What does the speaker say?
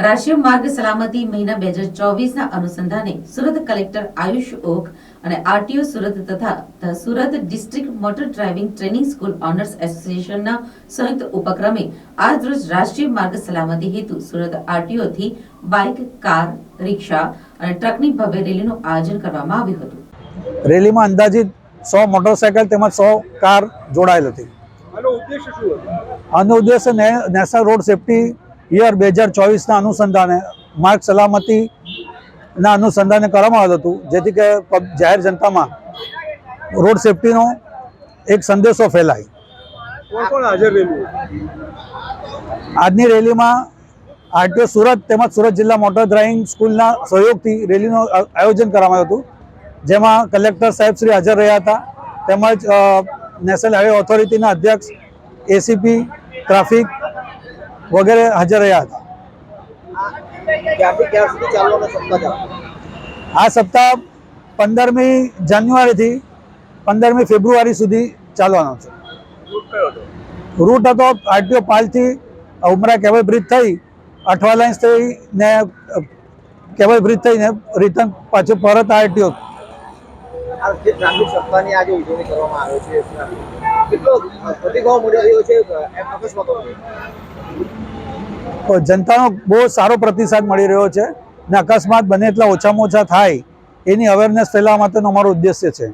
રાષ્ટ્રીય માર્ગ સલામતી મહિના 2024ના અનુસંધાને સુરત કલેક્ટર આયુષ ઓક અને આરટીઓ સુરત તથા Surat district motor driving training school owners એસોસિએશનના સંયુક્ત ઉપક્રમે આજરોજ રાષ્ટ્રીય માર્ગ સલામતી હેતુ સુરત આરટીઓથી બાઇક, કાર, રિક્ષા અને ટ્રકની ભવ્ય રેલીનું આયોજન કરવામાં આવ્યું હતું. રેલીમાં અંદાજિત 100 મોટરસાયકલ તેમજ 100 કાર જોડાયેલ હતી. આનો ઉદ્દેશ્ય નેશનલ રોડ સેફ્ટી યર 2024ના અનુસંધાને માર્ગ સલામતીના અનુસંધાને કરવામાં આવ્યું હતું, જેથી કે જાહેર જનતામાં રોડ સેફ્ટીનો એક સંદેશો ફેલાય. આજની રેલીમાં આરટીઓ સુરત તેમજ સુરત જિલ્લા મોટર ડ્રાઇવિંગ સ્કૂલના સહયોગથી રેલીનું આયોજન કરવામાં આવ્યું હતું, જેમાં કલેક્ટર સાહેબ શ્રી હાજર રહ્યા હતા, તેમજ નેશનલ હાઈવે ઓથોરિટીના અધ્યક્ષ, એસીપી, ટ્રાફિક વગેરે હાજર રહ્યા હતા. આ સપ્તાહ 15મી જાન્યુઆરીથી 15મી ફેબ્રુઆરી સુધી ચાલવાનો છે. રૂટ હતો આરટીઓ પાલથી ઉમરા કેબલ બ્રિજ થઈ, અઠવા લાઇન્સ થઈને કેબલ બ્રિજ થઈને રિટર્ન પાછું પરત આરટીઓ. ટ્રાફિક સપ્તાહની આજે ઉજવણી કરવામાં આવે છે, કેટલો પ્રતિભાવ મળી રહ્યો છે અકસ્માતોને? જનતાનો બહુ સારો પ્રતિસાદ મળી રહ્યો છે ને અકસ્માત બને એટલા ઓછામાં ઓછા થાય એની અવેરનેસ ફેલાવવા માટેનો અમારો ઉદ્દેશ્ય છે.